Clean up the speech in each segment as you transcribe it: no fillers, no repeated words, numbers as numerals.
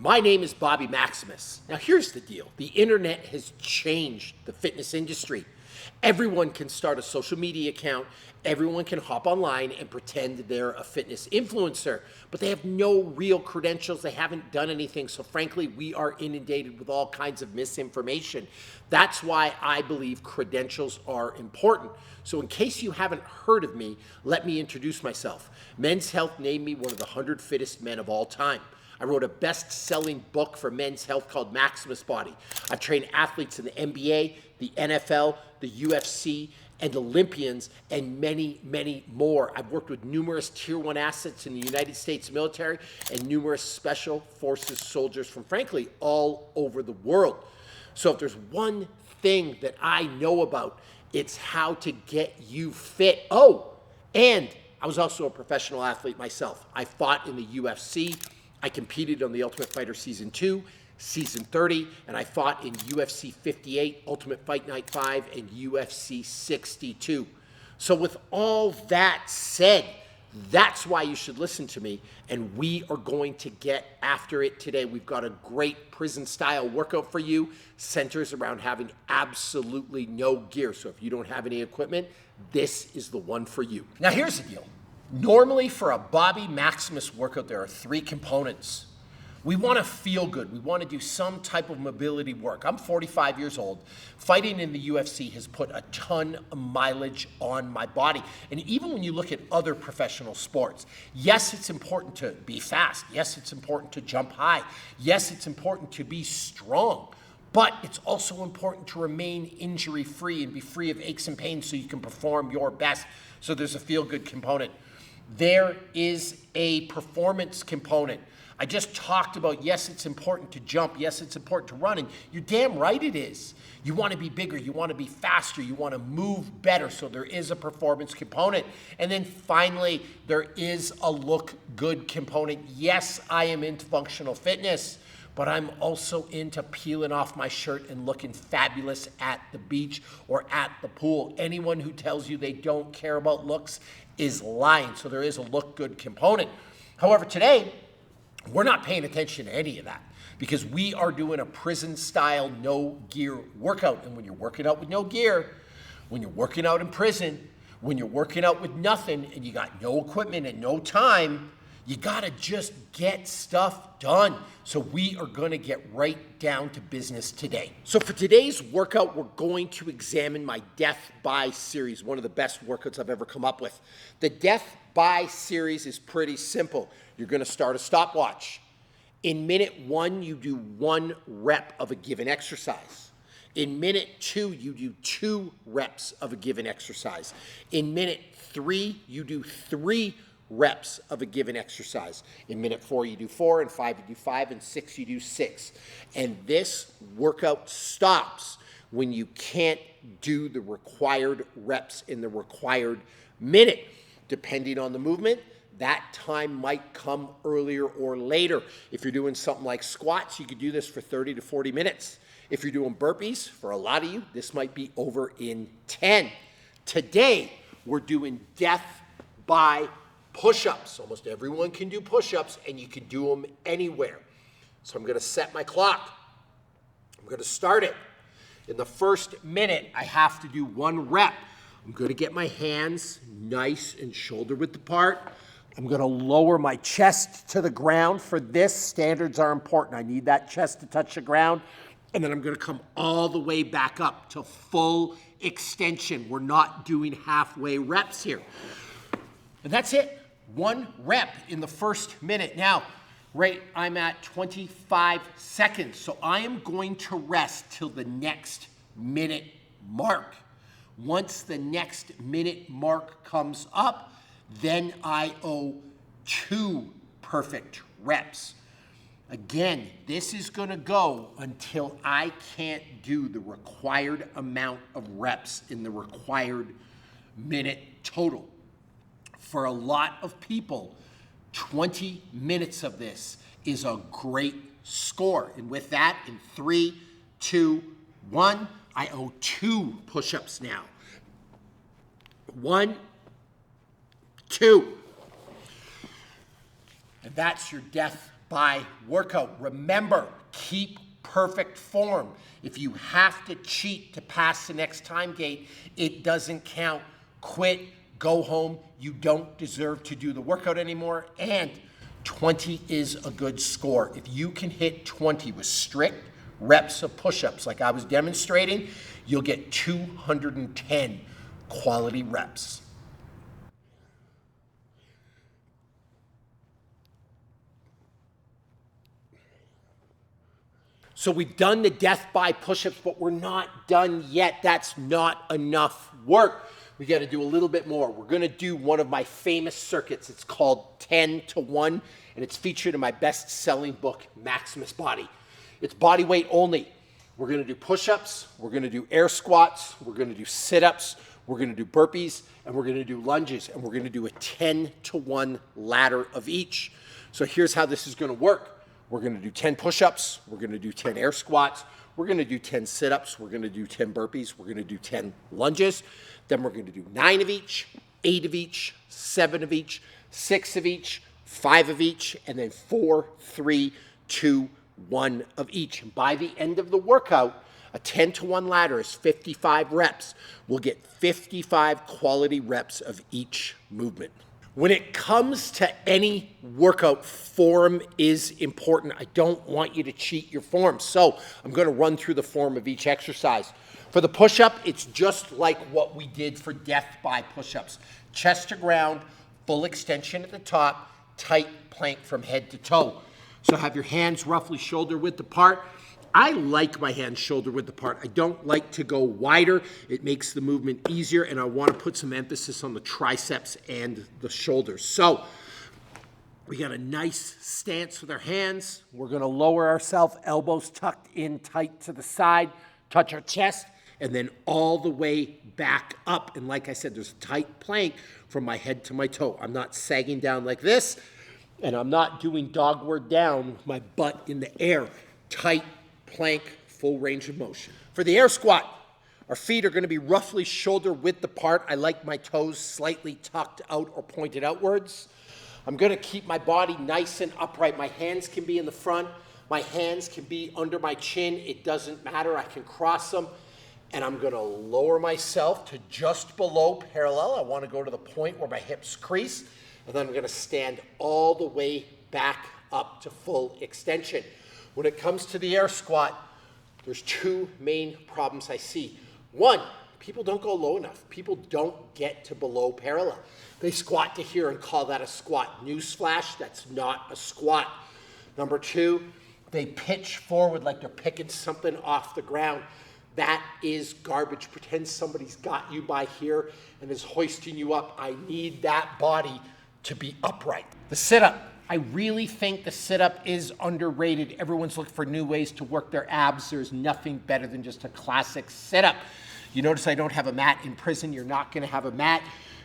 My name is Bobby Maximus. Now here's the deal. The internet has changed the fitness industry. Everyone can start a social media account. Everyone can hop online and pretend they're a fitness influencer, but they have no real credentials. They haven't done anything. So frankly, we are inundated with all kinds of misinformation. That's why I believe credentials are important. So in case you haven't heard of me, let me introduce myself. Men's Health named me one of the 100 fittest men of all time. I wrote a best-selling book for men's health called Maximus Body. I've trained athletes in the NBA, the NFL, the UFC, and Olympians, and many, many more. I've worked with numerous Tier 1 assets in the United States military and numerous special forces soldiers from, frankly, all over the world. So if there's one thing that I know about, it's how to get you fit. Oh, and I was also a professional athlete myself. I fought in the UFC. I competed on The Ultimate Fighter Season 2, Season 30, and I fought in UFC 58, Ultimate Fight Night 5, and UFC 62. So with all that said, that's why you should listen to me, and we are going to get after it today. We've got a great prison-style workout for you, centers around having absolutely no gear. So if you don't have any equipment, this is the one for you. Now here's the deal. Normally for a Bobby Maximus workout, there are 3 components. We want to feel good. We want to do some type of mobility work. I'm 45 years old. Fighting in the UFC has put a ton of mileage on my body. And even when you look at other professional sports, yes, it's important to be fast. Yes, it's important to jump high. Yes, it's important to be strong. But it's also important to remain injury-free and be free of aches and pains so you can perform your best. So there's a feel-good component. There is a performance component. I just talked about, yes, it's important to jump. Yes, it's important to run. And you're damn right it is. You want to be bigger. You want to be faster. You want to move better. So there is a performance component. And then finally, there is a look good component. Yes, I am into functional fitness, but I'm also into peeling off my shirt and looking fabulous at the beach or at the pool. Anyone who tells you they don't care about looks is lying. So there is a look good component. However, today, we're not paying attention to any of that because we are doing a prison-style no-gear workout. And when you're working out with no gear, when you're working out in prison, when you're working out with nothing and you got no equipment and no time, you gotta just get stuff done. So we are gonna get right down to business today. So for today's workout, we're going to examine my Death by series, one of the best workouts I've ever come up with. The Death by series is pretty simple. You're gonna start a stopwatch. In minute 1, you do 1 rep of a given exercise. In minute 2, you do 2 reps of a given exercise. In minute 3, you do 3 reps of a given exercise. In minute 4, you do 4, and 5, you do 5, and 6, you do 6. And this workout stops when you can't do the required reps in the required minute. Depending on the movement, that time might come earlier or later. If you're doing something like squats, you could do this for 30 to 40 minutes. If you're doing burpees, for a lot of you, this might be over in 10. Today, we're doing death by push-ups. Almost everyone can do push-ups, and you can do them anywhere. So I'm going to set my clock. I'm going to start it. In the first minute, I have to do 1 rep. I'm going to get my hands nice and shoulder-width apart. I'm going to lower my chest to the ground. For this, standards are important. I need that chest to touch the ground. And then I'm going to come all the way back up to full extension. We're not doing halfway reps here. And that's it. 1 rep in the first minute. Now, right, I'm at 25 seconds. So I am going to rest till the next minute mark. Once the next minute mark comes up, then I owe 2 perfect reps. Again, this is going to go until I can't do the required amount of reps in the required minute total. For a lot of people, 20 minutes of this is a great score. And with that, in 3, 2, 1, I owe 2 push-ups now. 1, 2. And that's your death by workout. Remember, keep perfect form. If you have to cheat to pass the next time gate, it doesn't count. Quit, go home. You don't deserve to do the workout anymore. And 20 is a good score. If you can hit 20 with strict reps of push-ups like I was demonstrating, you'll get 210 quality reps. So we've done the death by push-ups, but we're not done yet. That's not enough work. We got to do a little bit more. We're going to do one of my famous circuits. It's called 10 to 1, and it's featured in my best-selling book, Maximus Body. It's body weight only. We're going to do push-ups, we're going to do air squats, we're going to do sit-ups, we're going to do burpees, and we're going to do lunges, and we're going to do a 10 to 1 ladder of each. So here's how this is going to work. We're going to do 10 push-ups, we're going to do 10 air squats, we're going to do 10 sit-ups, we're going to do 10 burpees, we're going to do 10 lunges, then we're going to do 9 of each, 8 of each, 7 of each, 6 of each, 5 of each, and then 4, 3, 2, 1 of each. And by the end of the workout, a 10 to 1 ladder is 55 reps. We'll get 55 quality reps of each movement. When it comes to any workout, form is important. I don't want you to cheat your form. So I'm going to run through the form of each exercise. For the push-up, it's just like what we did for death by push-ups. Chest to ground, full extension at the top, tight plank from head to toe. So have your hands roughly shoulder width apart. I like my hands shoulder width apart. I don't like to go wider. It makes the movement easier, and I want to put some emphasis on the triceps and the shoulders. So we got a nice stance with our hands. We're going to lower ourselves, elbows tucked in tight to the side, touch our chest, and then all the way back up. And like I said, there's a tight plank from my head to my toe. I'm not sagging down like this, and I'm not doing dogward down with my butt in the air. Tight plank, full range of motion. For the air squat, our feet are going to be roughly shoulder width apart. I like my toes slightly tucked out or pointed outwards. I'm going to keep my body nice and upright. My hands can be in the front. My hands can be under my chin. It doesn't matter. I can cross them. And I'm going to lower myself to just below parallel. I want to go to the point where my hips crease. And then I'm going to stand all the way back up to full extension. When it comes to the air squat, there's two main problems I see. One, people don't go low enough. People don't get to below parallel. They squat to here and call that a squat. Newsflash, that's not a squat. Number two, they pitch forward like they're picking something off the ground. That is garbage. Pretend somebody's got you by here and is hoisting you up. I need that body to be upright. The sit-up. I really think the sit-up is underrated. Everyone's looking for new ways to work their abs. There's nothing better than just a classic sit-up. You notice I don't have a mat in prison. You're not going to have a mat.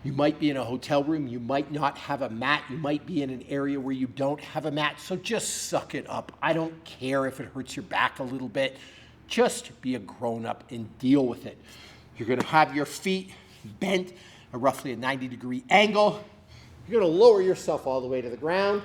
You might be in a hotel room. You might not have a mat. You might be in an area where you don't have a mat. So just suck it up. I don't care if it hurts your back a little bit. Just be a grown-up and deal with it. You're going to have your feet bent at roughly a 90-degree angle. You're going to lower yourself all the way to the ground,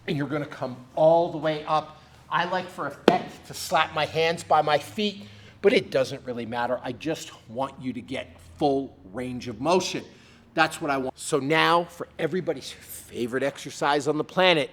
and you're going to come all the way up. I like for effect to slap my hands by my feet, but it doesn't really matter. I just want you to get full range of motion. That's what I want. So now for everybody's favorite exercise on the planet,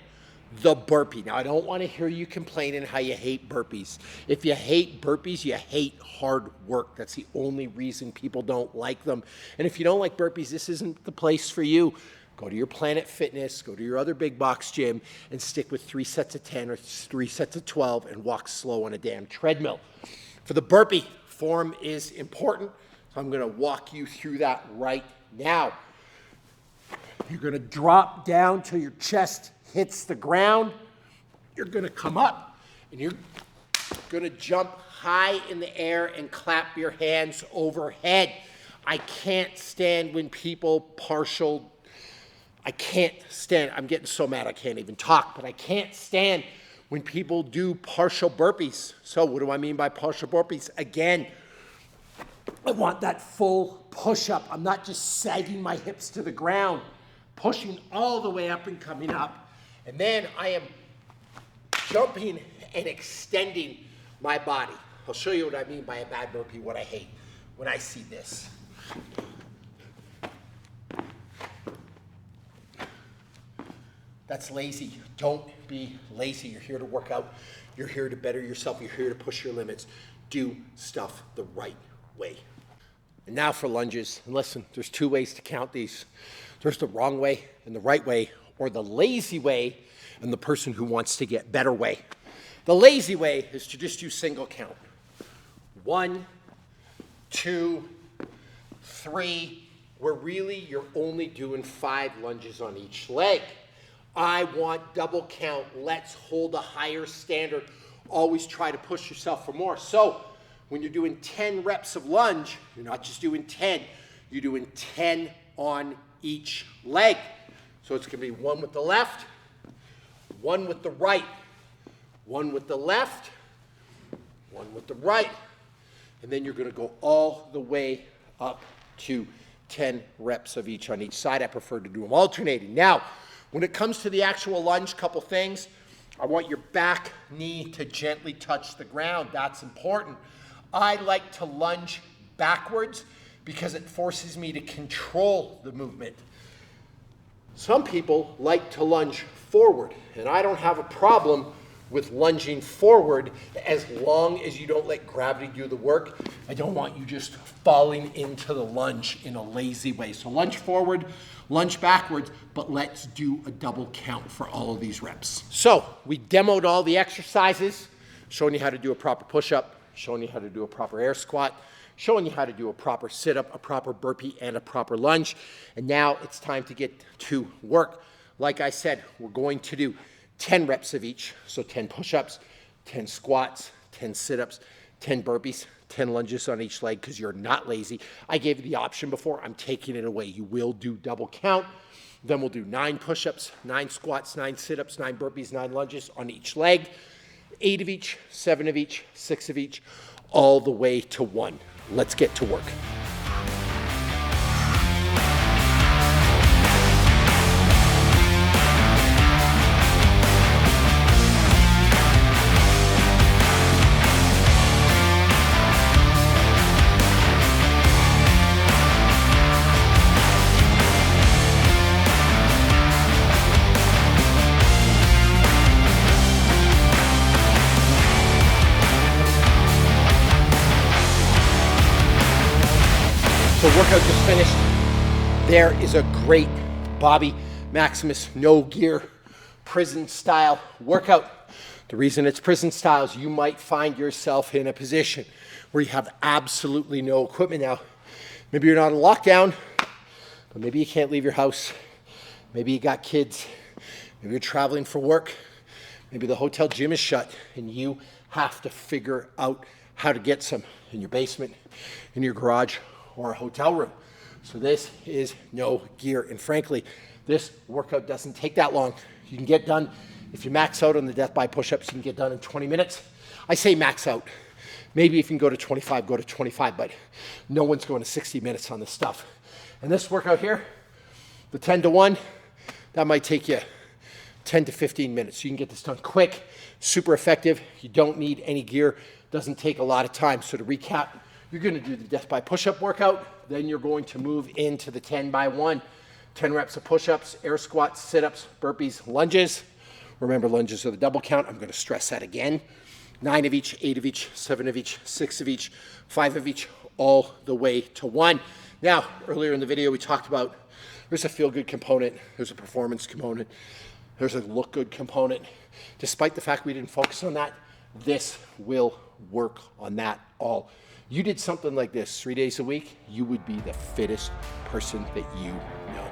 the burpee. Now, I don't want to hear you complaining how you hate burpees. If you hate burpees, you hate hard work. That's the only reason people don't like them. And if you don't like burpees, this isn't the place for you. Go to your Planet Fitness, go to your other big box gym, and stick with 3 sets of 10 or 3 sets of 12 and walk slow on a damn treadmill. For the burpee, form is important, so I'm going to walk you through that right now. You're going to drop down till your chest hits the ground. You're going to come up, and you're going to jump high in the air and clap your hands overhead. I can't stand when people I can't stand, I'm getting so mad I can't even talk, but I can't stand when people do partial burpees. So what do I mean by partial burpees? Again, I want that full push-up. I'm not just sagging my hips to the ground, pushing all the way up and coming up. And then I am jumping and extending my body. I'll show you what I mean by a bad burpee, what I hate when I see this. That's lazy. Don't be lazy. You're here to work out. You're here to better yourself. You're here to push your limits. Do stuff the right way. And now for lunges. And listen, there's two ways to count these. There's the wrong way and the right way, or the lazy way and the person who wants to get better way. The lazy way is to just do single count. 1, 2, 3, where really you're only doing 5 lunges on each leg. I want double count. Let's hold a higher standard. Always try to push yourself for more. So when you're doing 10 reps of lunge, you're not just doing 10, you're doing 10 on each leg. So it's going to be 1 with the left, 1 with the right, 1 with the left, 1 with the right, and then you're going to go all the way up to 10 reps of each on each side. I prefer to do them alternating. Now, when it comes to the actual lunge, couple things. I want your back knee to gently touch the ground. That's important. I like to lunge backwards because it forces me to control the movement. Some people like to lunge forward, and I don't have a problem with lunging forward as long as you don't let gravity do the work. I don't want you just falling into the lunge in a lazy way. So lunge forward, lunge backwards, but let's do a double count for all of these reps. So we demoed all the exercises, showing you how to do a proper push-up, showing you how to do a proper air squat, showing you how to do a proper sit-up, a proper burpee, and a proper lunge. And now it's time to get to work. Like I said, we're going to do 10 reps of each. So 10 push-ups, 10 squats, 10 sit-ups, 10 burpees, 10 lunges on each leg because you're not lazy. I gave you the option before. I'm taking it away. You will do double count. Then we'll do 9 push-ups, 9 squats, 9 sit-ups, 9 burpees, 9 lunges on each leg. 8 of each, 7 of each, 6 of each, all the way to 1. Let's get to work. So workout just finished. There is a great Bobby Maximus no gear prison style workout. The reason it's prison style is you might find yourself in a position where you have absolutely no equipment now. Maybe you're not in lockdown, but maybe you can't leave your house. Maybe you got kids. Maybe you're traveling for work. Maybe the hotel gym is shut and you have to figure out how to get some in your basement, in your garage, or a hotel room. So this is no gear. And frankly, this workout doesn't take that long. You can get done, if you max out on the death by push-ups, you can get done in 20 minutes. I say max out. Maybe if you can go to 25, go to 25, but no one's going to 60 minutes on this stuff. And this workout here, the 10 to 1, that might take you 10 to 15 minutes. You can get this done quick, super effective. You don't need any gear. Doesn't take a lot of time. So to recap, you're going to do the death by push-up workout. Then you're going to move into the 10 by 1. 10 reps of push-ups, air squats, sit-ups, burpees, lunges. Remember, lunges are the double count. I'm going to stress that again. 9 of each, 8 of each, 7 of each, 6 of each, 5 of each, all the way to 1. Now, earlier in the video, we talked about there's a feel-good component, there's a performance component, there's a look-good component. Despite the fact we didn't focus on that, this will work on that all. You did something like this 3 days a week, you would be the fittest person that you know.